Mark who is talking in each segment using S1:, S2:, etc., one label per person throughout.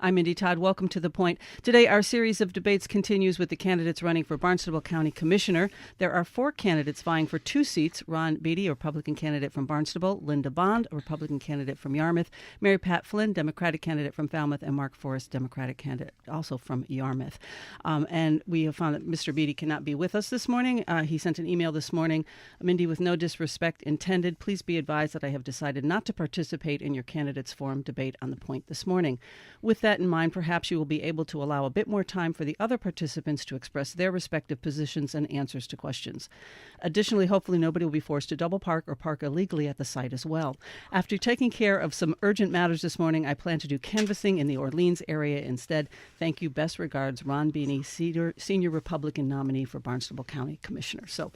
S1: I'm Mindy. Todd, welcome to The Point. Today, our series of debates continues with the candidates running for Barnstable County Commissioner. There are 4 candidates vying for 2 seats. Ron Beatty, a Republican candidate from Barnstable, Linda Bond, a Republican candidate from Yarmouth, Mary Pat Flynn, Democratic candidate from Falmouth, and Mark Forrest, Democratic candidate also from Yarmouth. And we have found that Mr. Beatty cannot be with us this morning. He sent an email this morning. Mindy, with no disrespect intended, please be advised that I have decided not to participate in your candidates forum debate on The Point this morning. With that in mind, perhaps you will be able to allow a bit more time for the other participants to express their respective positions and answers to questions. Additionally, hopefully nobody will be forced to double park or park illegally at the site as well. After taking care of some urgent matters this morning, I plan to do canvassing in the Orleans area instead. Thank you. Best regards, Ron Beatty, Senior Republican nominee for Barnstable County Commissioner. So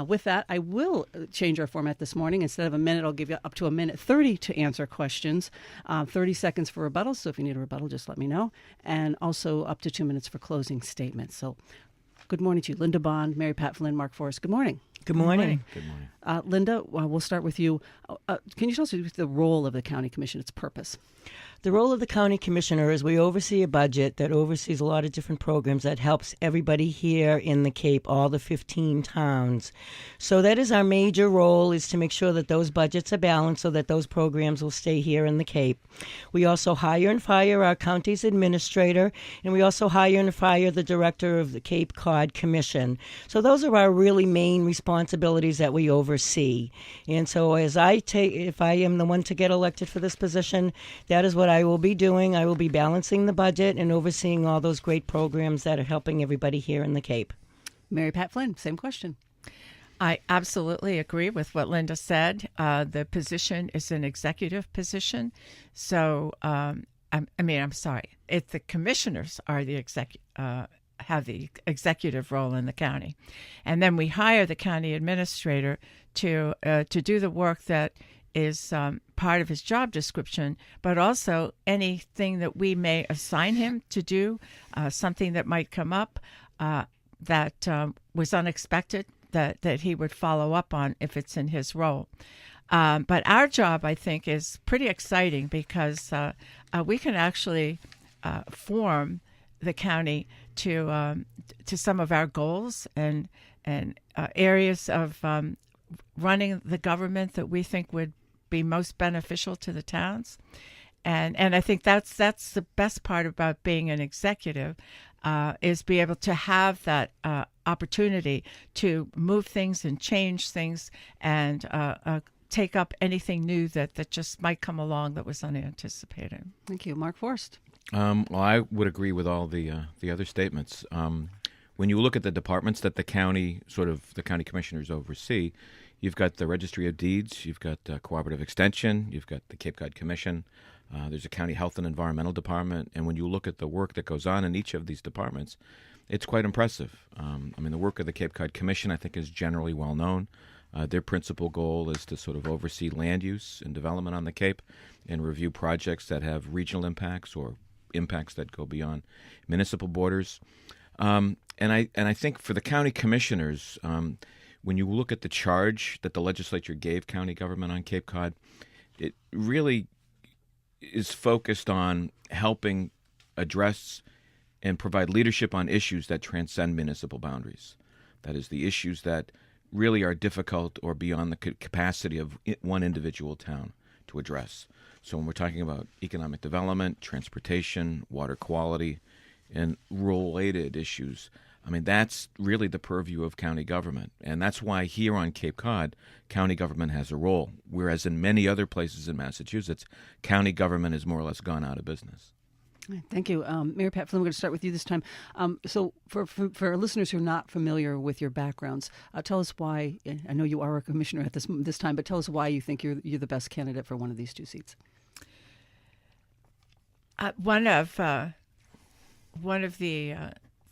S1: with that, I will change our format this morning. Instead of a minute, I'll give you up to a minute 30 to answer questions, 30 seconds for rebuttal. So if you need a rebuttal, just let me know. And also up to 2 minutes for closing statements. So good morning to you, Linda Bond, Mary Pat Flynn, Mark Forrest. Good morning.
S2: Good morning.
S3: Good morning.
S1: Linda, we'll start with you. Can you tell us the role of the county commission, its purpose?
S2: The role of the county commissioner is we oversee a budget that oversees a lot of different programs that helps everybody here in the Cape, all the 15 towns. So that is our major role, is to make sure that those budgets are balanced so that those programs will stay here in the Cape. We also hire and fire our county's administrator, and we also hire and fire the director of the Cape Cod Commission. So those are our really main responsibilities that we oversee. And so if I am the one to get elected for this position, that is what I will be doing. I will be balancing the budget and overseeing all those great programs that are helping everybody here in the Cape.
S1: Mary Pat Flynn, same question.
S4: I absolutely agree with what Linda said. The position is an executive position. So, I'm sorry. If the commissioners are the have the executive role in the county, and then we hire the county administrator to do the work that is part of his job description, but also anything that we may assign him to do, something that might come up that was unexpected, that he would follow up on if it's in his role. But our job, I think, is pretty exciting because we can actually form the county to some of our goals and areas of running the government that we think would be most beneficial to the towns. And I think that's the best part about being an executive, is be able to have that opportunity to move things and change things and take up anything new that just might come along that was unanticipated.
S1: Thank you. Mark Forrest.
S3: Well, I would agree with all the other statements. When you look at the departments that the county commissioners oversee, you've got the Registry of Deeds, you've got Cooperative Extension, you've got the Cape Cod Commission, there's a County Health and Environmental Department, and when you look at the work that goes on in each of these departments, it's quite impressive. The work of the Cape Cod Commission, I think, is generally well known. Their principal goal is to sort of oversee land use and development on the Cape and review projects that have regional impacts or impacts that go beyond municipal borders. And I think for the county commissioners, when you look at the charge that the legislature gave county government on Cape Cod, it really is focused on helping address and provide leadership on issues that transcend municipal boundaries. That is, the issues that really are difficult or beyond the capacity of one individual town to address. So when we're talking about economic development, transportation, water quality, and rural-related issues, that's really the purview of county government. And that's why here on Cape Cod, county government has a role, whereas in many other places in Massachusetts, county government has more or less gone out of business.
S1: Thank you. Mary Pat Flynn, we're going to start with you this time. So for our listeners who are not familiar with your backgrounds, tell us why, I know you are a commissioner at this time, but tell us why you think you're the best candidate for one of these 2 seats.
S4: One of the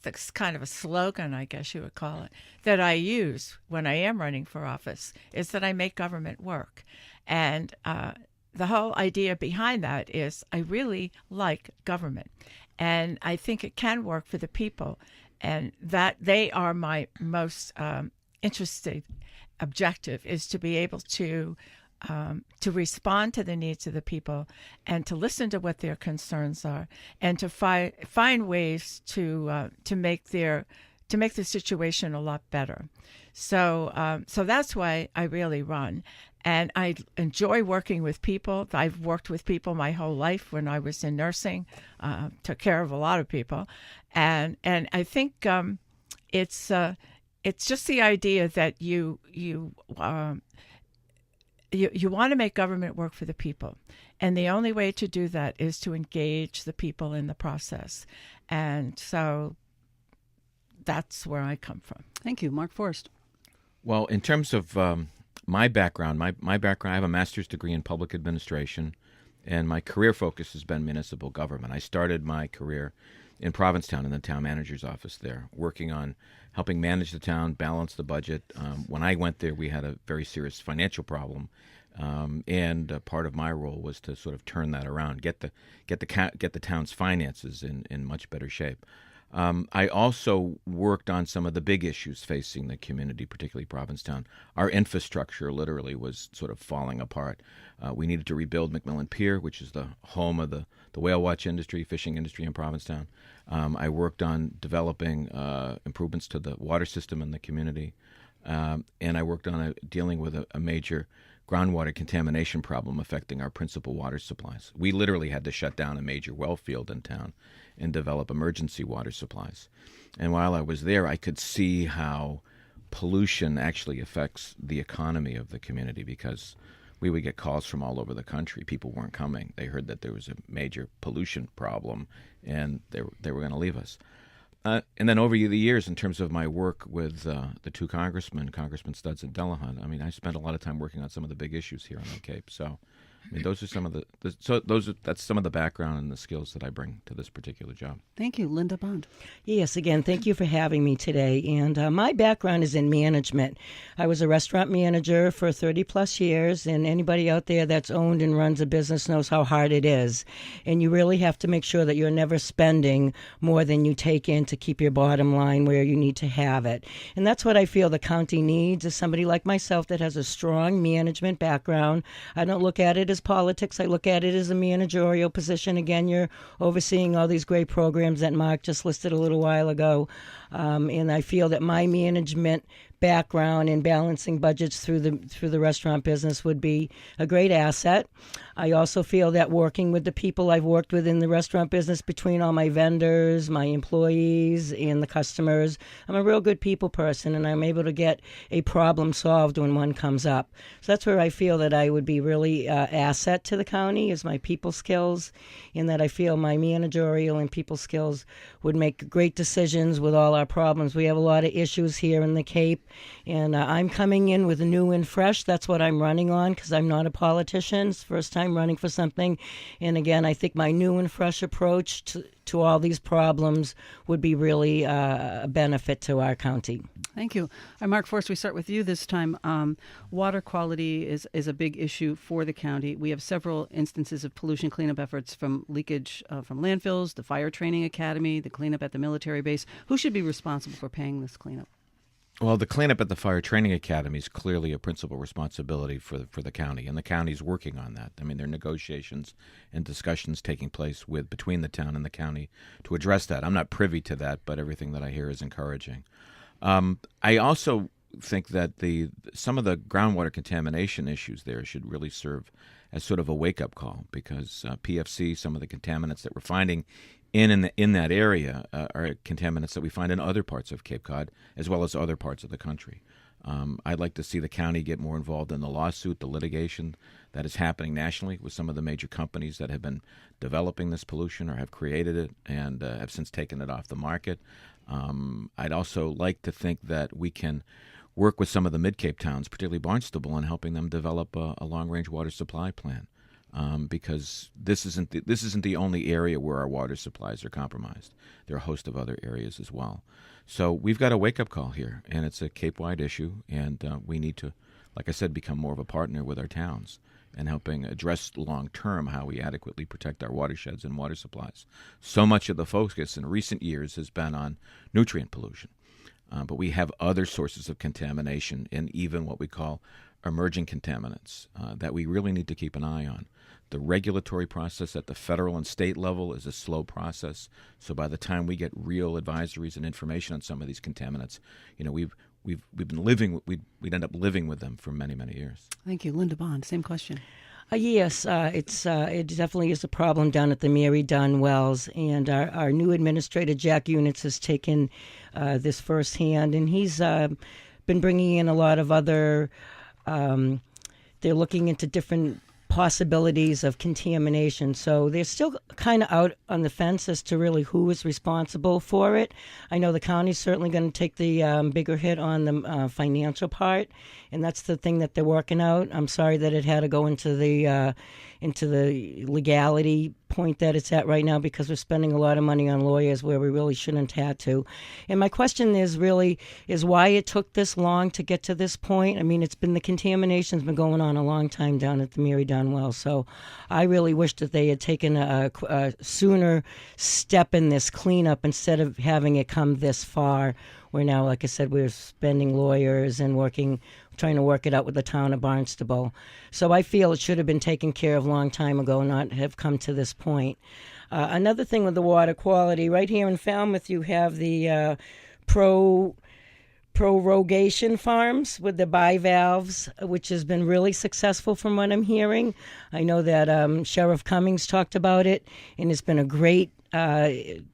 S4: that's kind of a slogan, I guess you would call it, that I use when I am running for office is that I make government work. And the whole idea behind that is I really like government. And I think it can work for the people. And that they are my most interested objective, is to be able to to respond to the needs of the people and to listen to what their concerns are and to find ways to make the situation a lot better. So that's why I really run. And I enjoy working with people. I've worked with people my whole life. When I was in nursing, took care of a lot of people. And I think it's just the idea that you want to make government work for the people. And the only way to do that is to engage the people in the process. And so that's where I come from.
S1: Thank you. Mark Forrest.
S3: Well, in terms of my background, my background, I have a master's degree in public administration, and my career focus has been municipal government. I started my career in Provincetown in the town manager's office there, working on helping manage the town, balance the budget. When I went there, we had a very serious financial problem, and part of my role was to sort of turn that around, get the town's finances in much better shape. I also worked on some of the big issues facing the community, particularly Provincetown. Our infrastructure literally was sort of falling apart. We needed to rebuild McMillan Pier, which is the home of the whale watch industry, fishing industry in Provincetown. I worked on developing improvements to the water system in the community. And I worked on dealing with a major groundwater contamination problem affecting our principal water supplies. We literally had to shut down a major well field in town and develop emergency water supplies. And while I was there, I could see how pollution actually affects the economy of the community, because we would get calls from all over the country. People weren't coming. They heard that there was a major pollution problem, and they were going to leave us. And then over the years, in terms of my work with the two Congressmen Studs and Delahunt, I mean, I spent a lot of time working on some of the big issues here on the Cape. So, I mean, those are some of that's some of the background and the skills that I bring to this particular job.
S1: Thank you. Linda Bond.
S2: Yes, again, thank you for having me today. And my background is in management. I was a restaurant manager for 30-plus years, and anybody out there that's owned and runs a business knows how hard it is. And you really have to make sure that you're never spending more than you take in to keep your bottom line where you need to have it. And that's what I feel the county needs, is somebody like myself that has a strong management background. I don't look at it as politics. I look at it as a managerial position. Again, you're overseeing all these great programs that Mark just listed a little while ago. And I feel that my management background in balancing budgets through the restaurant business would be a great asset. I also feel that working with the people I've worked with in the restaurant business, between all my vendors, my employees, and the customers, I'm a real good people person, and I'm able to get a problem solved when one comes up. So that's where I feel that I would be really asset to the county, is my people skills, and that I feel my managerial and people skills would make great decisions with all our problems. We have a lot of issues here in the Cape, and I'm coming in with new and fresh. That's what I'm running on, because I'm not a politician. It's the first time running for something. And again, I think my new and fresh approach to all these problems would be really a benefit to our county.
S1: Thank you. Mark Forrest, we start with you this time. Water quality is a big issue for the county. We have several instances of pollution cleanup efforts, from leakage from landfills, the fire training academy, the cleanup at the military base. Who should be responsible for paying this cleanup?
S3: Well, the cleanup at the Fire Training Academy is clearly a principal responsibility for the county, and the county's working on that. I mean, there are negotiations and discussions taking place between the town and the county to address that. I'm not privy to that, but everything that I hear is encouraging. I also think that some of the groundwater contamination issues there should really serve as sort of a wake-up call, because PFC, some of the contaminants that we're finding in that area are contaminants that we find in other parts of Cape Cod, as well as other parts of the country. I'd like to see the county get more involved in the lawsuit, the litigation that is happening nationally with some of the major companies that have been developing this pollution or have created it and have since taken it off the market. I'd also like to think that we can work with some of the mid-Cape towns, particularly Barnstable, in helping them develop a long-range water supply plan. Because this isn't the only area where our water supplies are compromised. There are a host of other areas as well. So we've got a wake-up call here, and it's a Cape-wide issue, and we need to, like I said, become more of a partner with our towns and helping address long-term how we adequately protect our watersheds and water supplies. So much of the focus in recent years has been on nutrient pollution, but we have other sources of contamination in even what we call emerging contaminants that we really need to keep an eye on. The regulatory process at the federal and state level is a slow process. So by the time we get real advisories and information on some of these contaminants, we'd end up living with them for many, many years.
S1: Thank you. Linda Bond, same question.
S2: Yes, it definitely is a problem down at the Mary Dunn Wells, and our new administrator, Jack Units, has taken this firsthand, and he's been bringing in a lot of other, they're looking into different possibilities of contamination. So they're still kind of out on the fence as to really who is responsible for it. I know the county's certainly going to take the bigger hit on the financial part, and that's the thing that they're working out. I'm sorry that it had to go into the legality point that it's at right now, because we're spending a lot of money on lawyers where we really shouldn't have to. And my question is why it took this long to get to this point. I mean, the contamination's been going on a long time down at the Mary Dunn Well. So I really wish that they had taken a sooner step in this cleanup instead of having it come this far, where now, like I said, we're spending lawyers and trying to work it out with the town of Barnstable. So I feel it should have been taken care of a long time ago, not have come to this point. Another thing with the water quality, right here in Falmouth, you have the prorogation farms with the bivalves, which has been really successful from what I'm hearing. I know that Sheriff Cummings talked about it, and it's been a great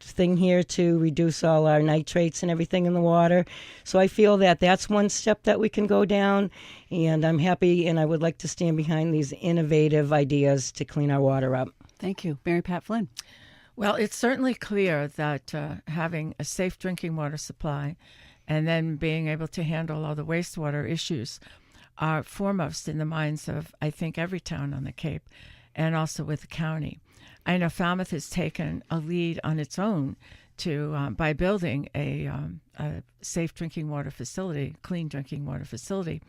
S2: thing here to reduce all our nitrates and everything in the water. So I feel that that's one step that we can go down, and I'm happy, and I would like to stand behind these innovative ideas to clean our water up.
S1: Thank you. Mary Pat Flynn.
S4: Well, it's certainly clear that having a safe drinking water supply and then being able to handle all the wastewater issues are foremost in the minds of, I think, every town on the Cape, and also with the county. I know Falmouth has taken a lead on its own by building a safe drinking water facility, clean drinking water facility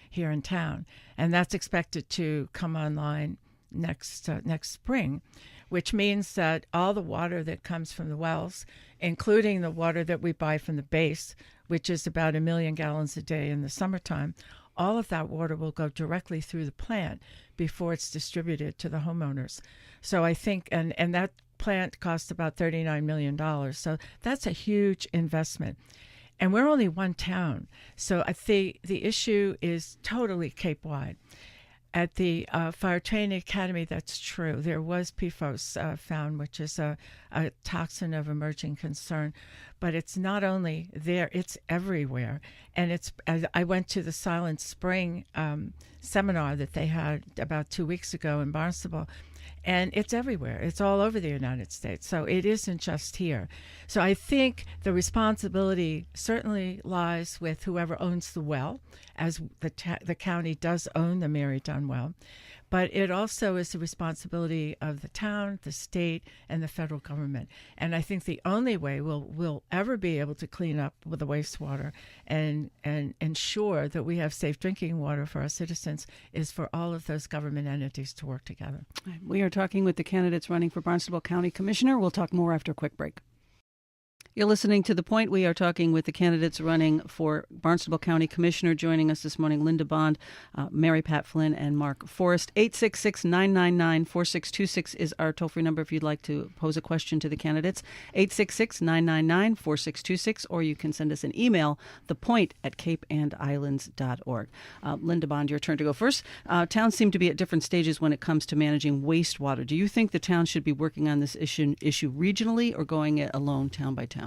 S4: here in town, and that's expected to come online next spring, which means that all the water that comes from the wells, including the water that we buy from the base, which is about 1 million gallons a day in the summertime, all of that water will go directly through the plant before it's distributed to the homeowners. So I think, and that plant costs about $39 million. So that's a huge investment. And we're only one town. So I think the issue is totally Cape-wide. At the Fire Training Academy, that's true. There was PFOS found, which is a toxin of emerging concern. But it's not only there, it's everywhere. And I went to the Silent Spring seminar that they had about 2 weeks ago in Barnstable, and it's everywhere. It's all over the United States. So it isn't just here. So I think the responsibility certainly lies with whoever owns the well, as the county does own the Mary Dunn Well. But it also is the responsibility of the town, the state, and the federal government. And I think the only way we'll ever be able to clean up with the wastewater and ensure that we have safe drinking water for our citizens is for all of those government entities to work together.
S1: We are talking with the candidates running for Barnstable County Commissioner. We'll talk more after a quick break. You're listening to The Point. We are talking with the candidates running for Barnstable County Commissioner. Joining us this morning, Linda Bond, Mary Pat Flynn, and Mark Forrest. 866-999-4626 is our toll-free number if you'd like to pose a question to the candidates. 866-999-4626, or you can send us an email, thepoint@capeandislands.org. Linda Bond, your turn to go first. Towns seem to be at different stages when it comes to managing wastewater. Do you think the town should be working on this issue regionally or going it alone, town by town?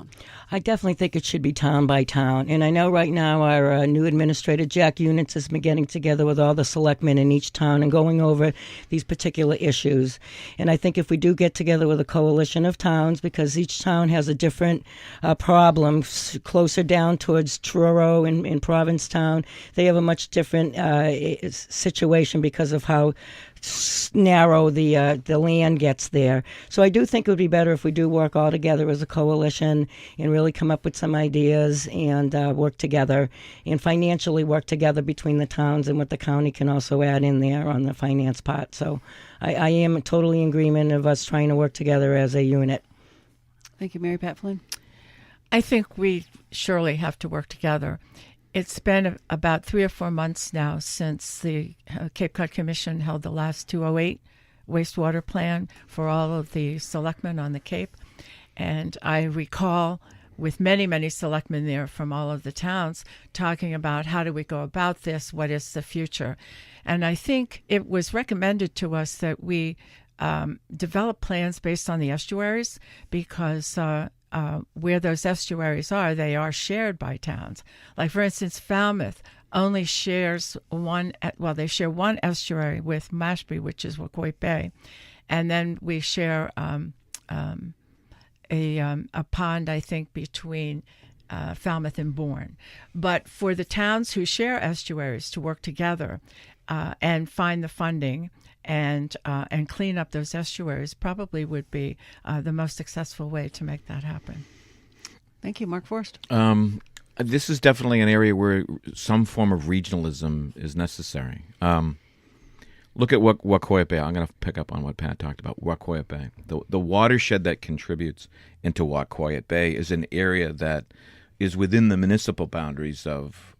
S2: I definitely think it should be town by town. And I know right now our new administrator, Jack Units, has been getting together with all the selectmen in each town and going over these particular issues. And I think if we do get together with a coalition of towns, because each town has a different problem, closer down towards Truro in Provincetown, they have a much different situation because of how narrow the land gets there. So I do think it would be better if we do work all together as a coalition and really come up with some ideas and work together and financially work together between the towns and what the county can also add in there on the finance part. So I am totally in agreement of us trying to work together as a unit.
S1: Thank you, Mary Pat Flynn.
S4: I think we surely have to work together. It's been about 3 or 4 months now since the Cape Cod Commission held the last 208 wastewater plan for all of the selectmen on the Cape. And I recall with many, many selectmen there from all of the towns talking about how do we go about this, what is the future. And I think it was recommended to us that we develop plans based on the estuaries because where those estuaries are, they are shared by towns. Like, for instance, Falmouth only shares they share one estuary with Mashpee, which is Wacoit Bay. And then we share a pond, I think, between Falmouth and Bourne. But for the towns who share estuaries to work together and find the funding and clean up those estuaries probably would be the most successful way to make that happen.
S1: Thank you, Mark Forrest.
S3: This is definitely an area where some form of regionalism is necessary. Look at Wacoit Bay. I'm going to pick up on what Pat talked about. Wacoit Bay. The watershed that contributes into Wacoit Bay is an area that is within the municipal boundaries of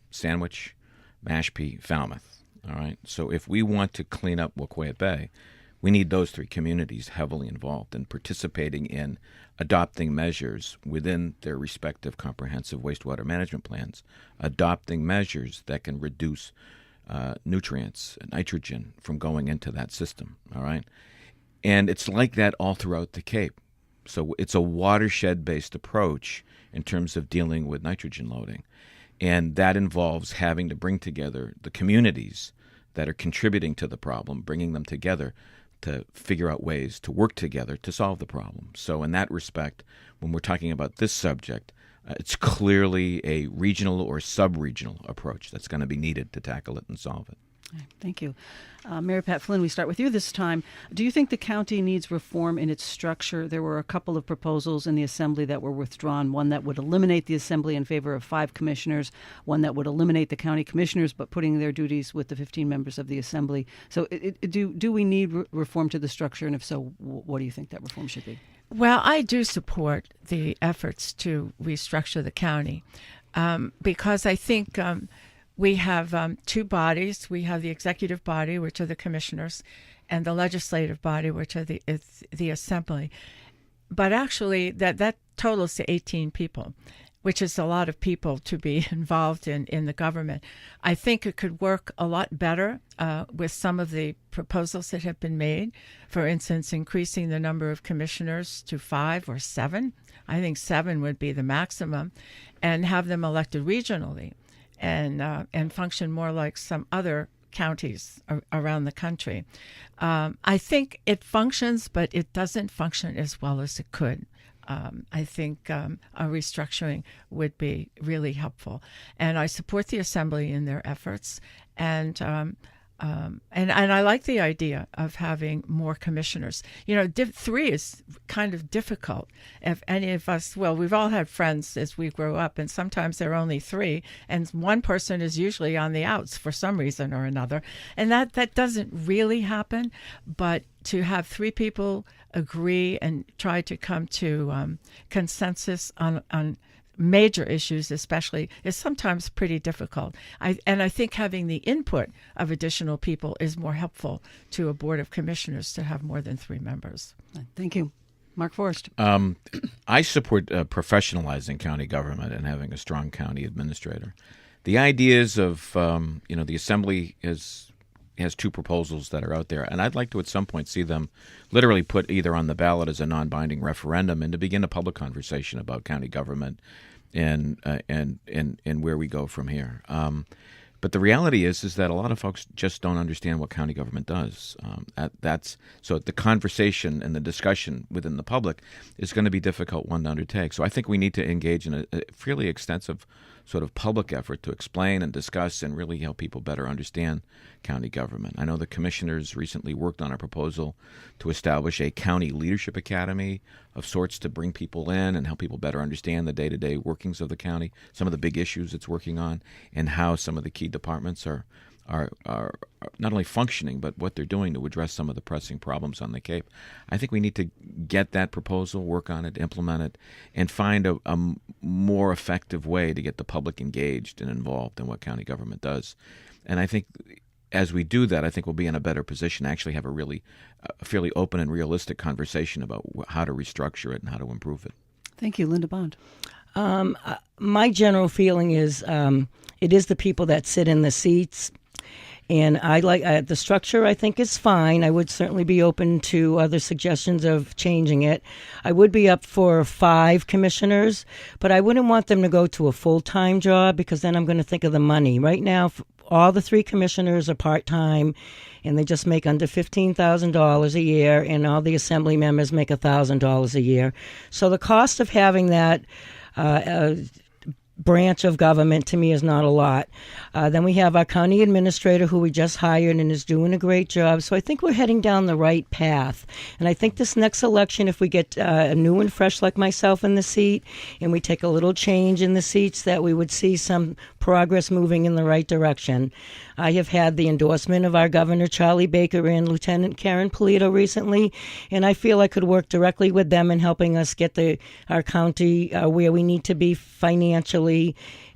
S3: Sandwich, Mashpee, Falmouth. All right. So if we want to clean up Wacoit Bay, we need those three communities heavily involved in participating in adopting measures within their respective comprehensive wastewater management plans, adopting measures that can reduce nutrients, nitrogen from going into that system, all right? And it's like that all throughout the Cape. So it's a watershed-based approach in terms of dealing with nitrogen loading. And that involves having to bring together the communities that are contributing to the problem, bringing them together to figure out ways to work together to solve the problem. So in that respect, when we're talking about this subject, it's clearly a regional or sub-regional approach that's going to be needed to tackle it and solve it.
S1: Thank you. Mary Pat Flynn, we start with you this time. Do you think the county needs reform in its structure? There were a couple of proposals in the Assembly that were withdrawn, one that would eliminate the Assembly in favor of 5 commissioners, one that would eliminate the county commissioners but putting their duties with the 15 members of the Assembly. So do we need reform to the structure, and if so, what do you think that reform should be?
S4: Well, I do support the efforts to restructure the county because I think we have 2 bodies. We have the executive body, which are the commissioners, and the legislative body, which are the Assembly. But actually, that totals to 18 people, which is a lot of people to be involved in the government. I think it could work a lot better with some of the proposals that have been made. For instance, increasing the number of commissioners to 5 or 7. I think 7 would be the maximum, and have them elected regionally and function more like some other counties around the country. I think it functions, but it doesn't function as well as it could. I think a restructuring would be really helpful. And I support the Assembly in their efforts. And I like the idea of having more commissioners. 3 is kind of difficult. If any of us, we've all had friends as we grow up, and sometimes there are only 3, and one person is usually on the outs for some reason or another. And that doesn't really happen. But to have 3 people agree and try to come to consensus on major issues especially is sometimes pretty difficult. I think having the input of additional people is more helpful to a board of commissioners to have more than 3 members.
S1: Thank you. Mark Forrest.
S3: I support professionalizing county government and having a strong county administrator. The ideas of, the Assembly has 2 proposals that are out there, and I'd like to at some point see them literally put either on the ballot as a non-binding referendum and to begin a public conversation about county government and where we go from here. But the reality is that a lot of folks just don't understand what county government does. So the conversation and the discussion within the public is going to be a difficult one to undertake. So I think we need to engage in a fairly extensive sort of public effort to explain and discuss and really help people better understand county government. I know the commissioners recently worked on a proposal to establish a county leadership academy of sorts to bring people in and help people better understand the day-to-day workings of the county, some of the big issues it's working on, and how some of the key departments are are not only functioning, but what they're doing to address some of the pressing problems on the Cape. I think we need to get that proposal, work on it, implement it, and find a more effective way to get the public engaged and involved in what county government does. And I think as we do that, I think we'll be in a better position to actually have a really fairly open and realistic conversation about how to restructure it and how to improve it.
S1: Thank you. Linda Bond.
S2: My general feeling is it is the people that sit in the seats. And I like the structure, I think, is fine. I would certainly be open to other suggestions of changing it. I would be up for 5 commissioners, but I wouldn't want them to go to a full-time job because then I'm going to think of the money. Right now, all the 3 commissioners are part-time, and they just make under $15,000 a year, and all the assembly members make $1,000 a year. So the cost of having that branch of government to me is not a lot. Then we have our county administrator who we just hired and is doing a great job. So I think we're heading down the right path. And I think this next election, if we get a new and fresh like myself in the seat and we take a little change in the seats, that we would see some progress moving in the right direction. I have had the endorsement of our Governor Charlie Baker and Lieutenant Karen Polito recently, and I feel I could work directly with them in helping us get our county where we need to be financially.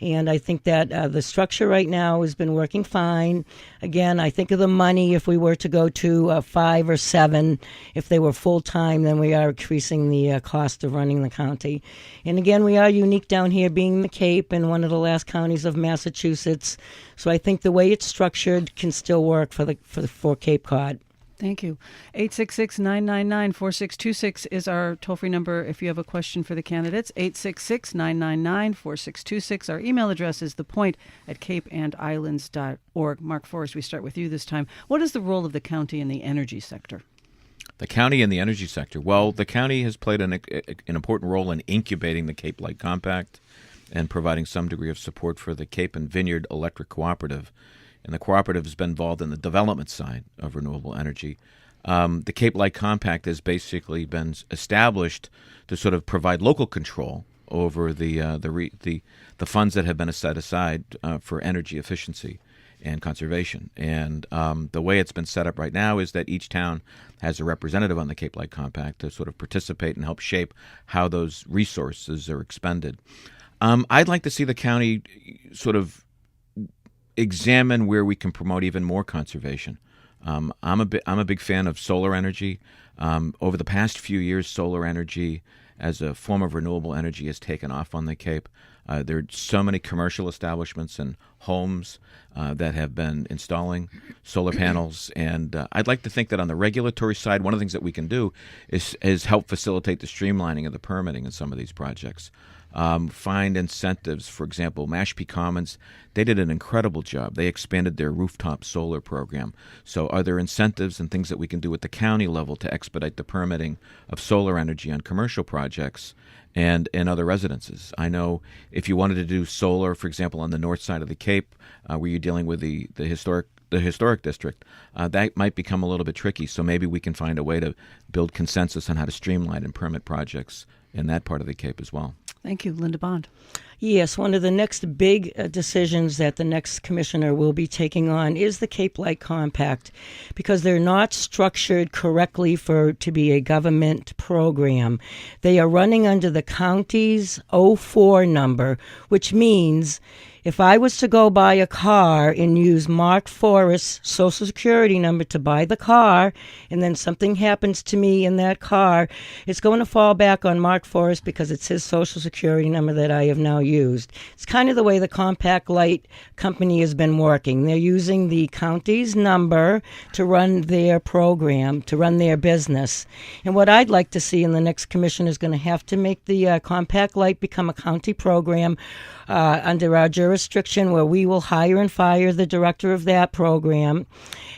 S2: And I think that the structure right now has been working fine. Again, I think of the money, if we were to go to 5 or 7, if they were full-time, then we are increasing the cost of running the county. And again, we are unique down here being the Cape and one of the last counties of Massachusetts. So I think the way it's structured can still work for Cape Cod.
S1: Thank you. 866-999-4626 is our toll-free number if you have a question for the candidates. 866-999-4626. Our email address is thepoint@capeandislands.org. Mark Forrest, we start with you this time. What is the role of the county in the energy sector?
S3: The county and the energy sector. Well, the county has played an important role in incubating the Cape Light Compact and providing some degree of support for the Cape and Vineyard Electric Cooperative. And the cooperative has been involved in the development side of renewable energy. The Cape Light Compact has basically been established to sort of provide local control over the funds that have been set aside for energy efficiency and conservation. And the way it's been set up right now is that each town has a representative on the Cape Light Compact to sort of participate and help shape how those resources are expended. I'd like to see the county sort of examine where we can promote even more conservation. I'm a big fan of solar energy. Over the past few years, solar energy as a form of renewable energy has taken off on the Cape. There are so many commercial establishments and homes that have been installing solar panels, and I'd like to think that on the regulatory side, one of the things that we can do is help facilitate the streamlining of the permitting in some of these projects. Find incentives. For example, Mashpee Commons, they did an incredible job. They expanded their rooftop solar program. So are there incentives and things that we can do at the county level to expedite the permitting of solar energy on commercial projects and in other residences? I know if you wanted to do solar, for example, on the north side of the Cape, where you're dealing with the historic district, that might become a little bit tricky. So maybe we can find a way to build consensus on how to streamline and permit projects in that part of the Cape as well.
S1: Thank you. Linda Bond.
S2: Yes, one of the next big decisions that the next commissioner will be taking on is the Cape Light Compact, because they're not structured correctly to be a government program. They are running under the county's 04 number, which means if I was to go buy a car and use Mark Forrest's Social Security number to buy the car, and then something happens to me in that car, it's going to fall back on Mark Forrest because it's his Social Security number that I have now used. It's kind of the way the Compact Light Company has been working. They're using the county's number to run their program, to run their business. And what I'd like to see in the next commission is going to have to make the Compact Light become a county program under our jurisdiction, where we will hire and fire the director of that program,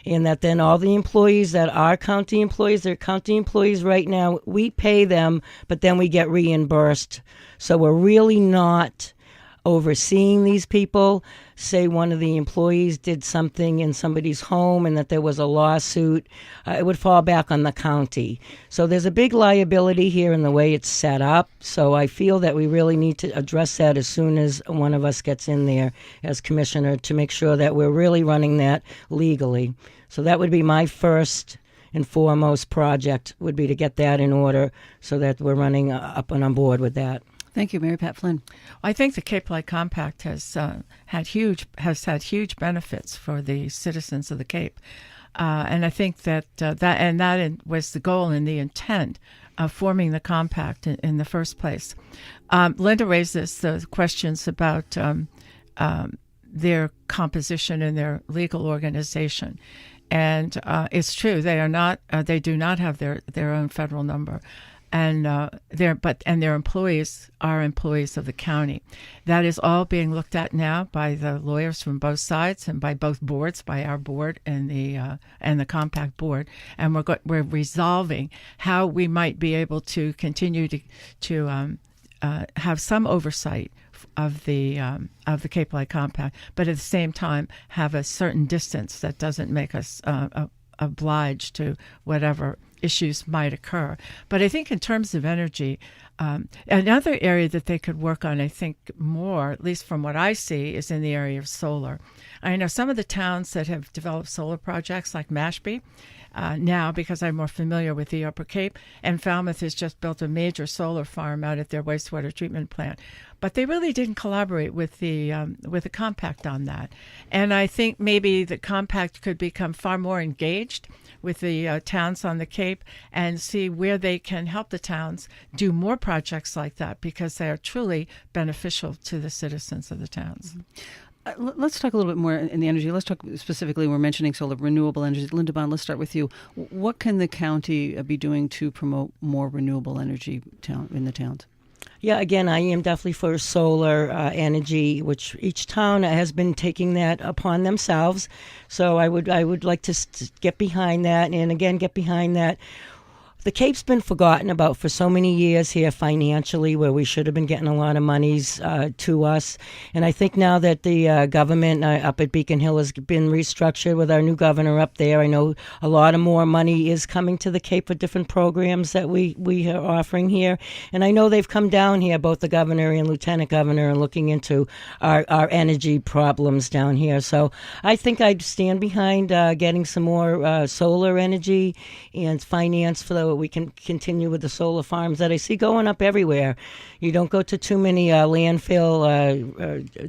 S2: and that then all the employees that are county employees, they're county employees right now, we pay them, but then we get reimbursed. So we're really not overseeing these people. Say one of the employees did something in somebody's home and that there was a lawsuit, it would fall back on the county. So there's a big liability here in the way it's set up. So I feel that we really need to address that as soon as one of us gets in there as commissioner to make sure that we're really running that legally. So that would be my first and foremost project, would be to get that in order so that we're running up and on board with that.
S1: Thank you, Mary Pat Flynn.
S4: I think the Cape Light Compact has had huge benefits for the citizens of the Cape, and I think that that was the goal and the intent of forming the compact in the first place. Linda raised the questions about their composition and their legal organization, and it's true they do not have their own federal number. And their employees are employees of the county. That is all being looked at now by the lawyers from both sides and by both boards, by our board and the compact board. And we're resolving how we might be able to continue to have some oversight of the Cape Light Compact, but at the same time have a certain distance that doesn't make us obliged to whatever issues might occur. But I think in terms of energy, another area that they could work on, I think more, at least from what I see, is in the area of solar. I know some of the towns that have developed solar projects like Mashpee, now because I'm more familiar with the Upper Cape, and Falmouth has just built a major solar farm out at their wastewater treatment plant. But they really didn't collaborate with the compact on that. And I think maybe the compact could become far more engaged with the towns on the Cape and see where they can help the towns do more projects like that, because they are truly beneficial to the citizens of the towns.
S1: Let's talk a little bit more in the energy. Let's talk specifically, we're mentioning solar, renewable energy. Linda Bond, let's start with you. What can the county be doing to promote more renewable energy in the towns?
S2: Yeah, again, I am definitely for solar energy, which each town has been taking that upon themselves. So I would like to get behind that, and again, get behind that. The Cape's been forgotten about for so many years here financially, where we should have been getting a lot of monies to us. And I think now that the government up at Beacon Hill has been restructured with our new governor up there, I know a lot of more money is coming to the Cape for different programs that we are offering here. And I know they've come down here, both the governor and lieutenant governor, and looking into our energy problems down here. So I think I'd stand behind getting some more solar energy and finance for the we can continue with the solar farms that I see going up everywhere. You don't go to too many landfill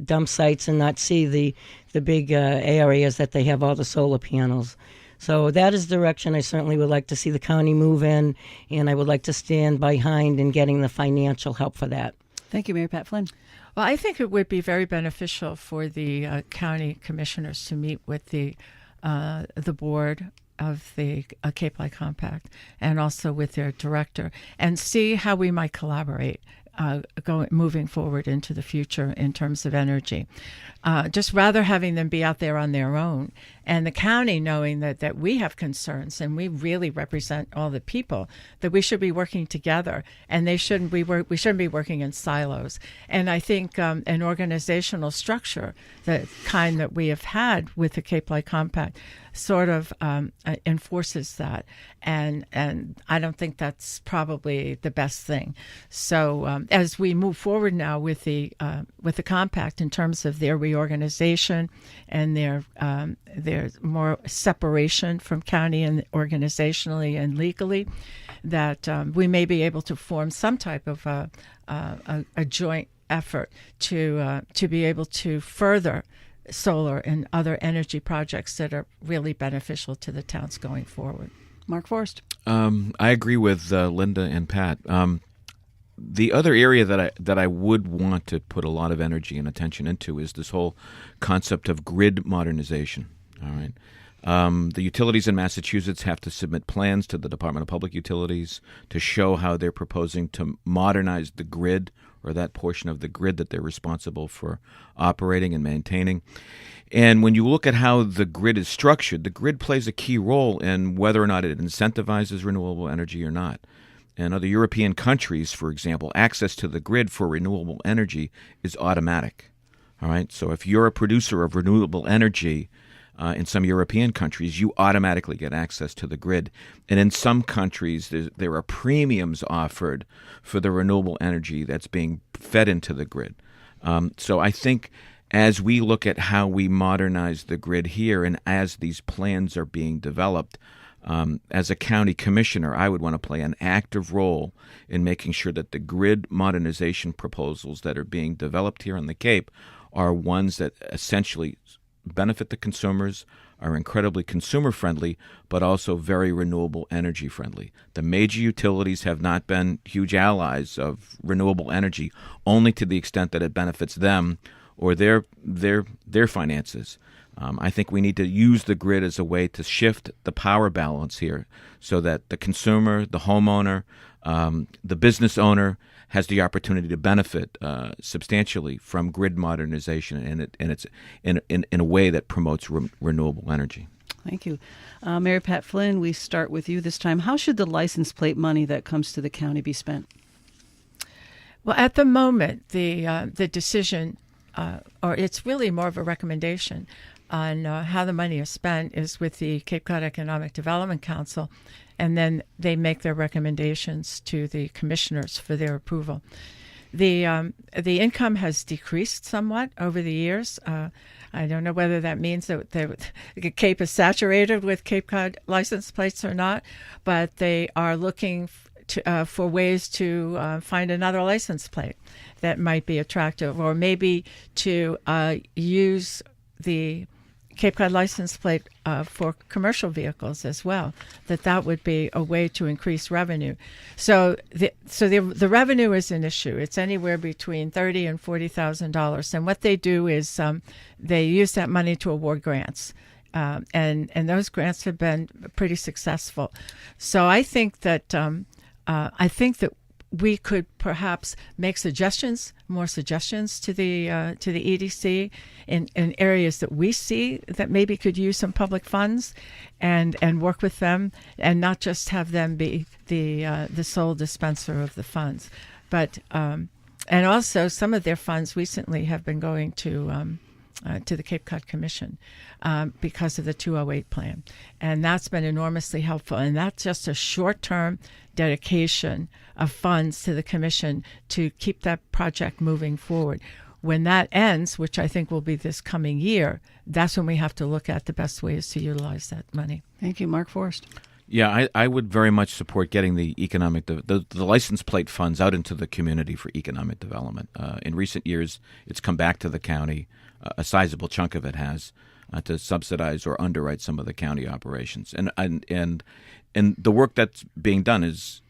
S2: dump sites and not see the big areas that they have all the solar panels. So that is the direction I certainly would like to see the county move in, and I would like to stand behind in getting the financial help for that.
S1: Thank you, Mary Pat Flynn.
S4: Well, I think it would be very beneficial for the county commissioners to meet with the board of the Cape Light Compact and also with their director and see how we might collaborate moving forward into the future in terms of energy. Just rather having them be out there on their own, and the county knowing that we have concerns and we really represent all the people, that we should be working together, and we shouldn't be working in silos. And I think an organizational structure, the kind that we have had with the Cape Light Compact, sort of enforces that, and I don't think that's probably the best thing. So as we move forward now with the compact in terms of their reorganization and their more separation from county and organizationally and legally, that we may be able to form some type of a joint effort to be able to further solar and other energy projects that are really beneficial to the towns going forward.
S1: Mark Forrest.
S3: I agree with Linda and Pat. The other area that I would want to put a lot of energy and attention into is this whole concept of grid modernization. All right. The utilities in Massachusetts have to submit plans to the Department of Public Utilities to show how they're proposing to modernize the grid, or that portion of the grid that they're responsible for operating and maintaining. And when you look at how the grid is structured, the grid plays a key role in whether or not it incentivizes renewable energy or not. in other European countries, for example, access to the grid for renewable energy is automatic. All right, so if you're a producer of renewable energy in some European countries, you automatically get access to the grid. And in some countries, there are premiums offered for the renewable energy that's being fed into the grid. So I think as we look at how we modernize the grid here and as these plans are being developed, as a county commissioner, I would want to play an active role in making sure that the grid modernization proposals that are being developed here on the Cape are ones that essentially benefit the consumers, are incredibly consumer friendly, but also very renewable energy friendly. The major utilities have not been huge allies of renewable energy, only to the extent that it benefits them or their finances. I think we need to use the grid as a way to shift the power balance here so that the consumer, the homeowner, the business owner has the opportunity to benefit substantially from grid modernization, and it's in a way that promotes renewable energy.
S1: Thank you. Mary Pat Flynn, we start with you this time. How should the license plate money that comes to the county be spent?
S4: Well, at the moment, the decision, or it's really more of a recommendation on how the money is spent, is with the Cape Cod Economic Development Council, and then they make their recommendations to the commissioners for their approval. The income has decreased somewhat over the years. I don't know whether that means that the Cape is saturated with Cape Cod license plates or not, but they are looking for ways to find another license plate that might be attractive, or maybe to use the Cape Cod license plate for commercial vehicles as well. That would be a way to increase revenue. So the revenue is an issue. It's anywhere between $30,000 and $40,000, and what they do is they use that money to award grants. And those grants have been pretty successful. So I think that we could perhaps make more suggestions to the EDC in areas that we see that maybe could use some public funds, and work with them, and not just have them be the sole dispenser of the funds, but and also some of their funds recently have been going to the Cape Cod Commission because of the 208 plan, and that's been enormously helpful. And that's just a short-term dedication of funds to the Commission to keep that project moving forward. When that ends, which I think will be this coming year, that's when we have to look at the best ways to utilize that money.
S1: Thank you. Mark Forrest.
S3: Yeah, I would very much support getting the license plate funds out into the community for economic development. In recent years, it's come back to the county. A sizable chunk of it has to subsidize or underwrite some of the county operations, and the work that's being done is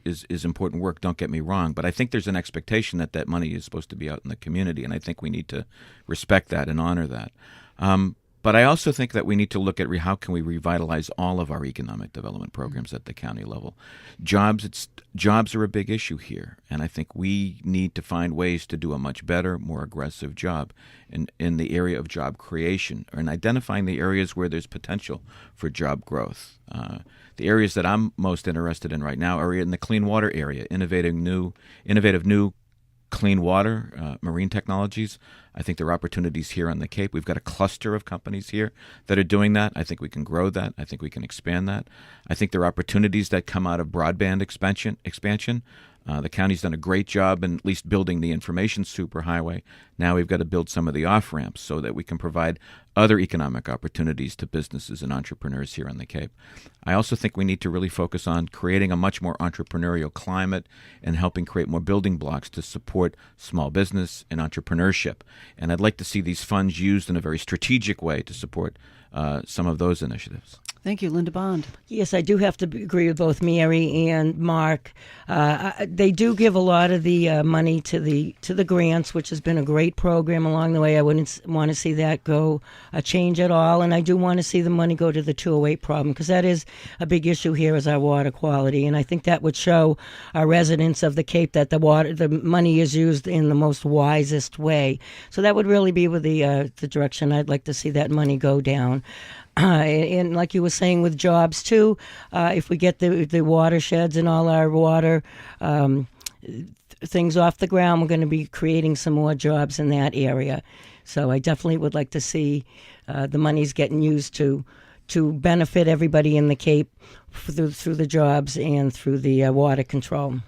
S3: important work. Don't get me wrong, but I think there's an expectation that money is supposed to be out in the community, and I think we need to respect that and honor that. But I also think that we need to look at how can we revitalize all of our economic development programs at the county level. Jobs are a big issue here, and I think we need to find ways to do a much better, more aggressive job in the area of job creation, or in identifying the areas where there's potential for job growth. The areas that I'm most interested in right now are in the clean water area, innovative new clean water, marine technologies. I think there are opportunities here on the Cape. We've got a cluster of companies here that are doing that. I think we can grow that. I think we can expand that. I think there are opportunities that come out of broadband expansion. The county's done a great job in at least building the information superhighway. Now we've got to build some of the off-ramps so that we can provide other economic opportunities to businesses and entrepreneurs here on the Cape. I also think we need to really focus on creating a much more entrepreneurial climate and helping create more building blocks to support small business and entrepreneurship. And I'd like to see these funds used in a very strategic way to support some of those initiatives.
S1: Thank you. Linda Bond.
S2: Yes, I do have to agree with both Mary and Mark. They do give a lot of the money to the grants, which has been a great program along the way. I wouldn't want to see that go change at all. And I do want to see the money go to the 208 problem, because that is a big issue here, is our water quality. And I think that would show our residents of the Cape that the money is used in the most wisest way. So that would really be with the direction I'd like to see that money go down. And like you were saying with jobs too, if we get the watersheds and all our water things off the ground, we're going to be creating some more jobs in that area. So I definitely would like to see the monies getting used to benefit everybody in the Cape through the jobs and through the water control.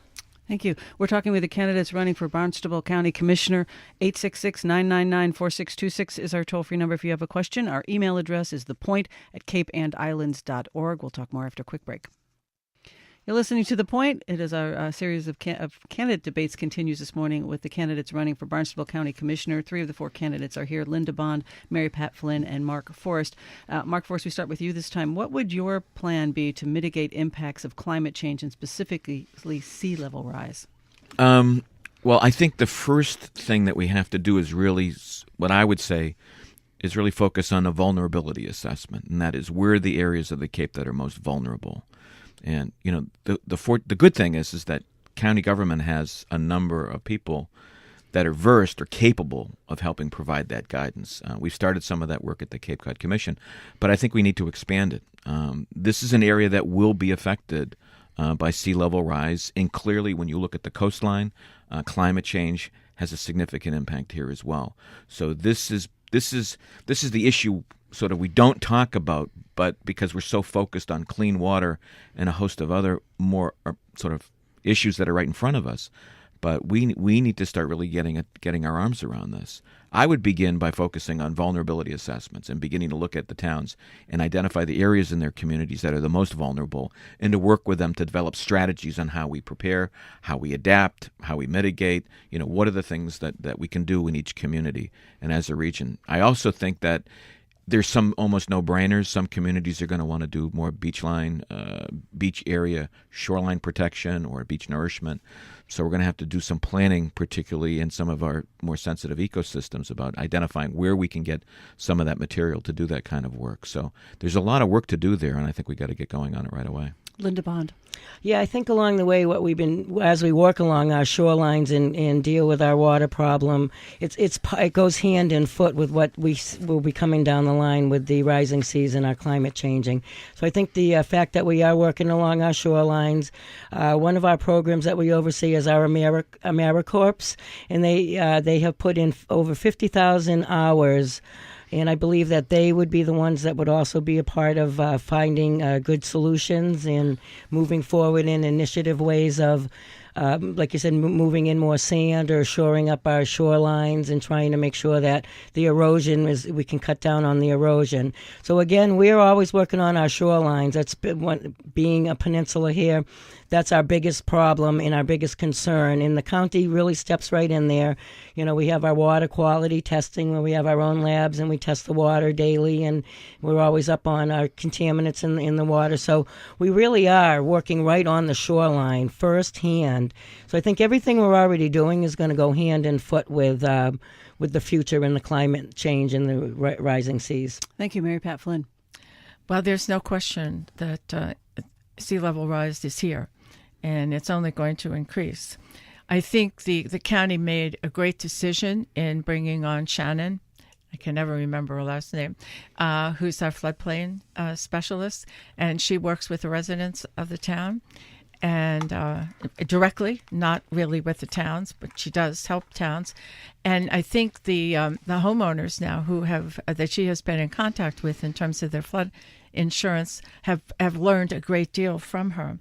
S1: Thank you. We're talking with the candidates running for Barnstable County Commissioner. 866-999-4626 is our toll-free number if you have a question. Our email address is thepoint@capeandislands.org. We'll talk more after a quick break. You're listening to The Point. It is our series of candidate debates continues this morning with the candidates running for Barnstable County Commissioner. 3 of the 4 candidates are here: Linda Bond, Mary Pat Flynn, and Mark Forrest. Mark Forrest, we start with you this time. What would your plan be to mitigate impacts of climate change and specifically sea level rise?
S3: Well, I think the first thing that we have to do is really, what I would say, is really focus on a vulnerability assessment, and that is where are the areas of the Cape that are most vulnerable. And the good thing is that county government has a number of people that are versed or capable of helping provide that guidance. We've started some of that work at the Cape Cod Commission, but I think we need to expand it. This is an area that will be affected by sea level rise, and clearly, when you look at the coastline, climate change has a significant impact here as well. So this is the issue sort of we don't talk about, but because we're so focused on clean water and a host of other more sort of issues that are right in front of us. But we need to start really getting our arms around this. I would begin by focusing on vulnerability assessments and beginning to look at the towns and identify the areas in their communities that are the most vulnerable, and to work with them to develop strategies on how we prepare, how we adapt, how we mitigate, what are the things that we can do in each community and as a region. I also think that there's some almost no-brainers. Some communities are going to want to do more beach area, shoreline protection, or beach nourishment. So we're going to have to do some planning, particularly in some of our more sensitive ecosystems, about identifying where we can get some of that material to do that kind of work. So there's a lot of work to do there, and I think we got to get going on it right away.
S1: Linda Bond.
S2: Yeah, I think along the way, as we work along our shorelines and deal with our water problem, it goes hand in foot with what we will be coming down the line with the rising seas and our climate changing. So I think the fact that we are working along our shorelines, one of our programs that we oversee is our AmeriCorps, and they have put in over 50,000 hours. And I believe that they would be the ones that would also be a part of finding good solutions and moving forward in initiative ways of, like you said, moving in more sand or shoring up our shorelines and trying to make sure that the erosion we can cut down on the erosion. So again, we're always working on our shorelines. That's being a peninsula here. That's our biggest problem and our biggest concern. And the county really steps right in there. We have our water quality testing where we have our own labs and we test the water daily, and we're always up on our contaminants in the water. So we really are working right on the shoreline firsthand. So I think everything we're already doing is going to go hand in foot with the future and the climate change and the rising seas.
S1: Thank you, Mary Pat Flynn.
S4: Well, there's no question that sea level rise is here, and it's only going to increase. I think the county made a great decision in bringing on Shannon, I can never remember her last name, who's our floodplain specialist, and she works with the residents of the town, and directly, not really with the towns, but she does help towns. And I think the homeowners now that she has been in contact with in terms of their flood insurance have learned a great deal from her.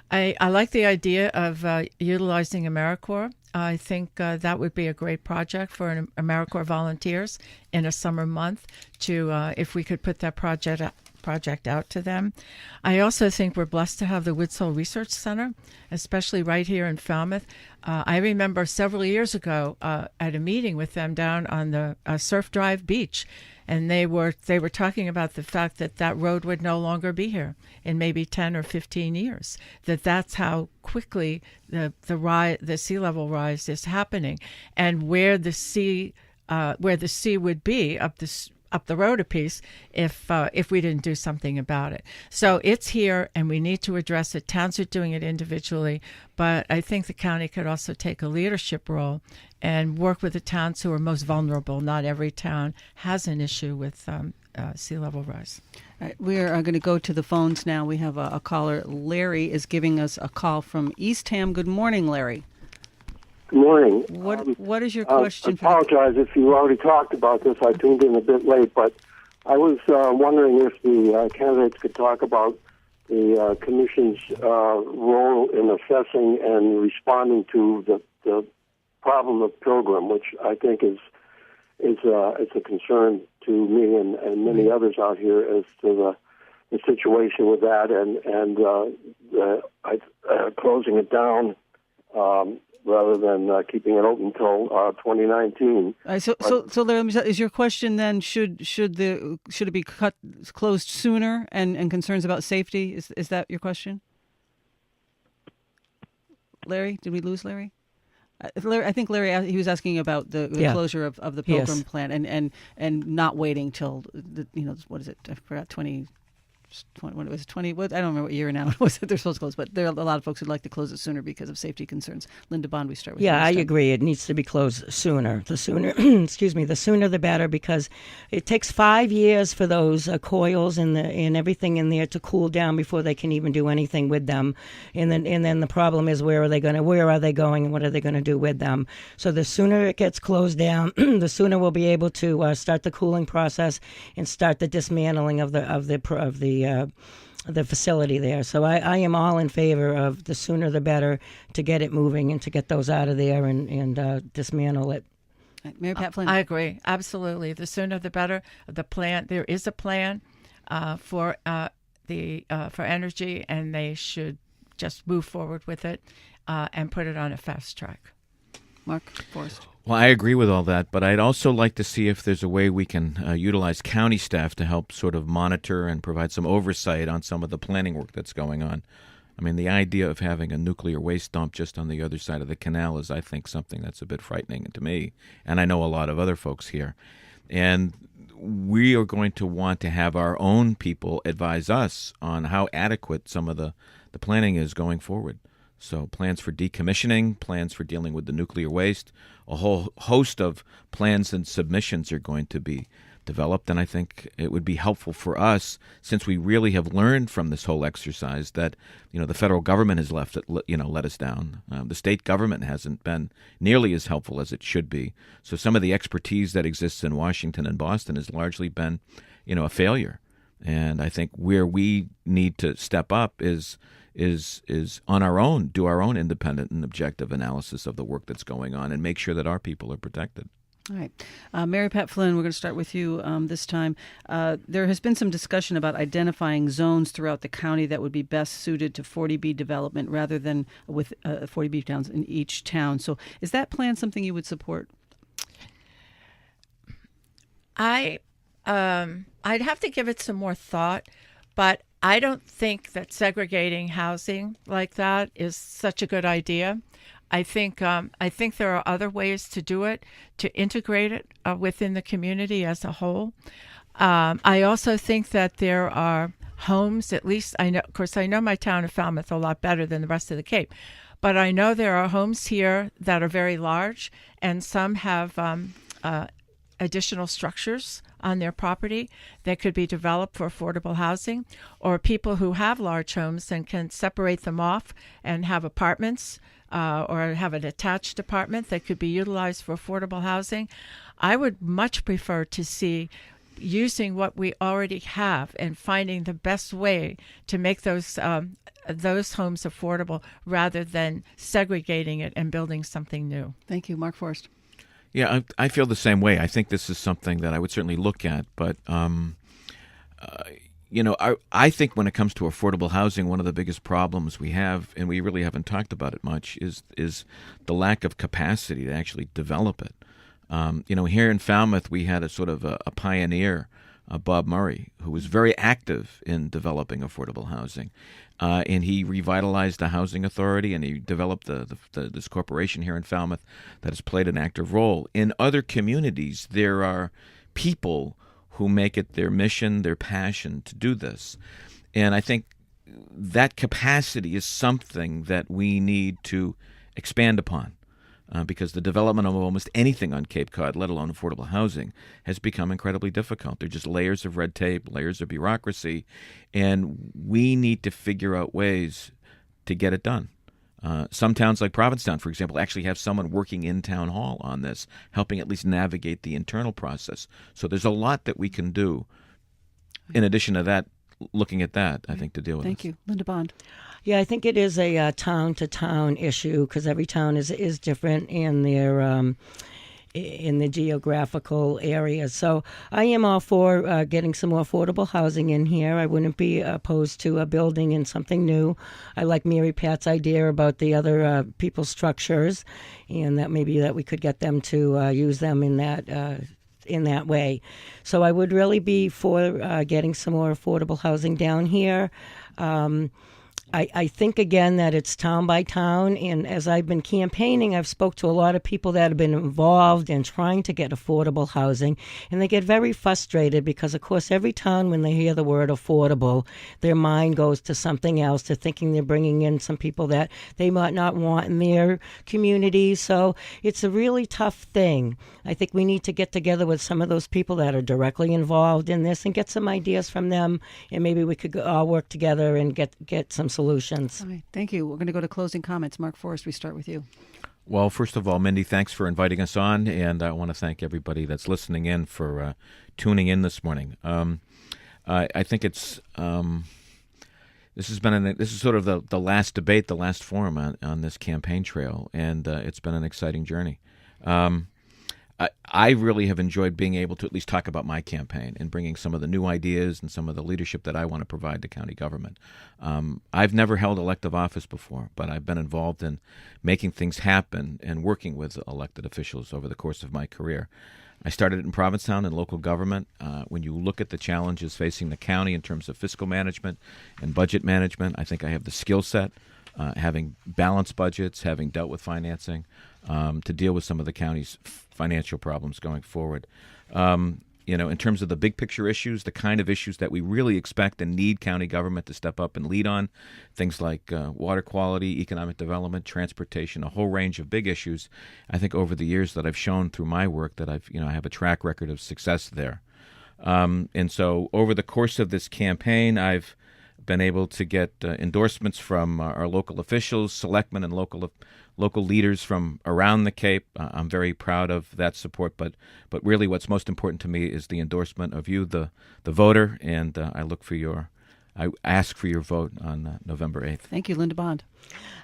S4: I like the idea of utilizing AmeriCorps. I think that would be a great project for AmeriCorps volunteers in a summer month if we could put that project out to them. I also think we're blessed to have the Woods Hole Research Center, especially right here in Falmouth. I remember several years ago at a meeting with them down on the Surf Drive Beach, and they were talking about the fact that road would no longer be here in maybe 10 or 15 years. That's how quickly the sea level rise is happening, and where the sea would be up this up the road a piece if we didn't do something about it. So it's here, and we need to address it. Towns are doing it individually, but I think the county could also take a leadership role and work with the towns who are most vulnerable. Not every town has an issue with sea level rise.
S1: All right, we are going to go to the phones now. We have a caller. Larry is giving us a call from Eastham. Good morning, Larry.
S5: Good morning.
S1: What is your question?
S5: I apologize if you already talked about this. I tuned in a bit late, but I was wondering if the candidates could talk about the Commission's role in assessing and responding to the problem of program, which I think is it's a concern to me and many others out here as to the situation with that and closing it down. Rather than keeping it open until 2019.
S1: So Larry, is your question then should it be closed sooner and concerns about safety? Is that your question? Larry, did we lose Larry? I think Larry, he was asking about the closure of the program plan and not waiting till what is it? I forgot 20. When it was 20, I don't remember what year now it was that they're supposed to close, but there are a lot of folks who'd like to close it sooner because of safety concerns. Linda Bond, we start with you.
S2: Yeah, I agree. It needs to be closed sooner. The sooner, the sooner the better, because it takes 5 years for those coils and everything in there to cool down before they can even do anything with them. And then the problem is where are they going, and what are they going to do with them? So the sooner it gets closed down, the sooner we'll be able to start the cooling process and start the dismantling of the facility there. So I am all in favor of the sooner the better to get it moving and to get those out of there and dismantle it.
S1: Mary Pat Flynn.
S4: I agree. Absolutely. The sooner the better. There is a plan for energy, and they should just move forward with it and put it on a fast track.
S1: Mark Forrest.
S3: Well, I agree with all that, but I'd also like to see if there's a way we can utilize county staff to help sort of monitor and provide some oversight on some of the planning work that's going on. I mean, the idea of having a nuclear waste dump just on the other side of the canal is, I think, something that's a bit frightening to me, and I know a lot of other folks here. And we are going to want to have our own people advise us on how adequate some of the planning is going forward. So plans for decommissioning, plans for dealing with the nuclear waste, a whole host of plans and submissions are going to be developed. And I think it would be helpful for us, since we really have learned from this whole exercise that, the federal government has let us down. The state government hasn't been nearly as helpful as it should be. So some of the expertise that exists in Washington and Boston has largely been, a failure. And I think where we need to step up is on our own, do our own independent and objective analysis of the work that's going on and make sure that our people are protected.
S1: All right. Mary Pat Flynn, we're going to start with you this time. There has been some discussion about identifying zones throughout the county that would be best suited to 40B development rather than with 40B towns in each town. So is that plan something you would support?
S4: I'd have to give it some more thought, but I don't think that segregating housing like that is such a good idea. I think there are other ways to do it, to integrate it within the community as a whole. I also think that there are homes, at least I know my town of Falmouth a lot better than the rest of the Cape, but I know there are homes here that are very large, and some have additional structures on their property that could be developed for affordable housing, or people who have large homes and can separate them off and have apartments or have an attached apartment that could be utilized for affordable housing. I would much prefer to see using what we already have and finding the best way to make those homes affordable rather than segregating it and building something new.
S1: Thank you. Mark Forrest.
S3: Yeah, I feel the same way. I think this is something that I would certainly look at. But, I think when it comes to affordable housing, one of the biggest problems we have, and we really haven't talked about it much, is the lack of capacity to actually develop it. Here in Falmouth, we had a sort of a pioneer, Bob Murray, who was very active in developing affordable housing. And he revitalized the housing authority, and he developed this corporation here in Falmouth that has played an active role. In other communities, there are people who make it their mission, their passion to do this. And I think that capacity is something that we need to expand upon. Because the development of almost anything on Cape Cod, let alone affordable housing, has become incredibly difficult. There are just layers of red tape, layers of bureaucracy, and we need to figure out ways to get it done. Some towns like Provincetown, for example, actually have someone working in town hall on this, helping at least navigate the internal process. So there's a lot that we can do in addition to that, looking at that, I think, to deal with
S1: Thank you. Linda Bond.
S2: Yeah, I think it is a town-to-town issue because every town is different in their in the geographical area. So I am all for getting some more affordable housing in here. I wouldn't be opposed to a building and something new. I like Mary Pat's idea about the other people's structures, and that maybe that we could get them to use them in that way. So I would really be for getting some more affordable housing down here. I think, again, that it's town by town, and as I've been campaigning, I've spoke to a lot of people that have been involved in trying to get affordable housing, and they get very frustrated because, of course, every town, when they hear the word affordable, their mind goes to something else, to thinking they're bringing in some people that they might not want in their community. So it's a really tough thing. I think we need to get together with some of those people that are directly involved in this and get some ideas from them, and maybe we could all work together and get some solutions.
S1: All right. Thank you. We're going to go to closing comments. Mark Forrest, we start with you.
S3: Well, first of all, Mindy, thanks for inviting us on, and I want to thank everybody that's listening in for tuning in this morning. I think it's this is sort of the last debate, the last forum on this campaign trail, and it's been an exciting journey. I really have enjoyed being able to at least talk about my campaign and bringing some of the new ideas and some of the leadership that I want to provide to county government. I've never held elective office before, but I've been involved in making things happen and working with elected officials over the course of my career. I started in Provincetown in local government. When you look at the challenges facing the county in terms of fiscal management and budget management, I think I have the skill set, having balanced budgets, having dealt with financing, to deal with some of the county's financial problems going forward. In terms of the big picture issues, the kind of issues that we really expect and need county government to step up and lead on, things like water quality, economic development, transportation, a whole range of big issues. I think over the years that I've shown through my work that I have a track record of success there. And so over the course of this campaign, I've been able to get endorsements from our local officials, selectmen, and local leaders from around the Cape. I'm very proud of that support, but really what's most important to me is the endorsement of you, the voter, and I ask for your vote on November 8th.
S1: Thank you, Linda Bond.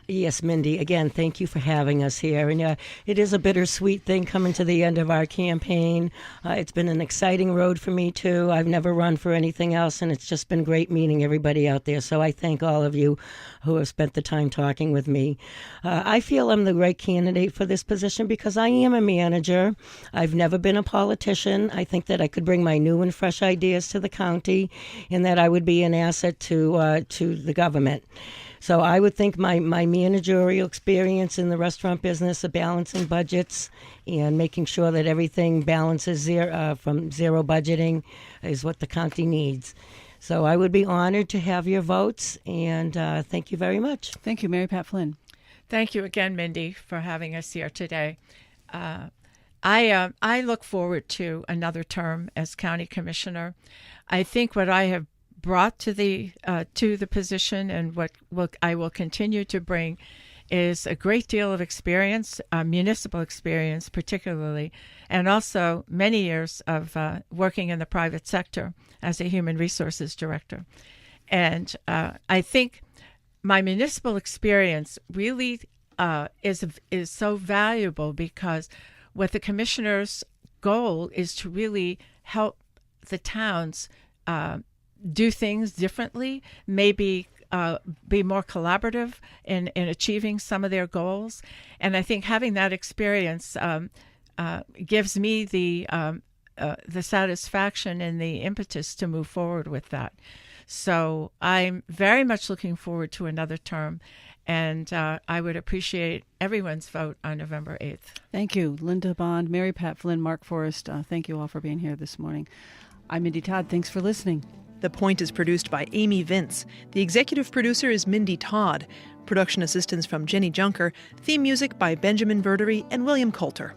S2: Yes, Mindy, again, thank you for having us here. And it is a bittersweet thing coming to the end of our campaign. It's been an exciting road for me, too. I've never run for anything else, and it's just been great meeting everybody out there. So I thank all of you who have spent the time talking with me. I feel I'm the right candidate for this position because I am a manager. I've never been a politician. I think that I could bring my new and fresh ideas to the county and that I would be an asset to the government. So I would think my managerial experience in the restaurant business of balancing budgets and making sure that everything balances from zero budgeting is what the county needs. So I would be honored to have your votes, and thank you very much.
S1: Thank you, Mary Pat Flynn.
S4: Thank you again, Mindy, for having us here today. I look forward to another term as county commissioner. I think what I have brought to the position and what I will continue to bring is a great deal of experience, municipal experience particularly, and also many years of working in the private sector as a human resources director. And I think my municipal experience really is so valuable because what the commissioner's goal is to really help the towns do things differently, maybe be more collaborative in achieving some of their goals. And I think having that experience gives me the satisfaction and the impetus to move forward with that. So I'm very much looking forward to another term, and I would appreciate everyone's vote on November 8th.
S1: Thank you, Linda Bond, Mary Pat Flynn, Mark Forrest. Thank you all for being here this morning. I'm Mindy Todd. Thanks for listening.
S6: The Point is produced by Amy Vince. The executive producer is Mindy Todd. Production assistance from Jenny Junker. Theme music by Benjamin Verdery and William Coulter.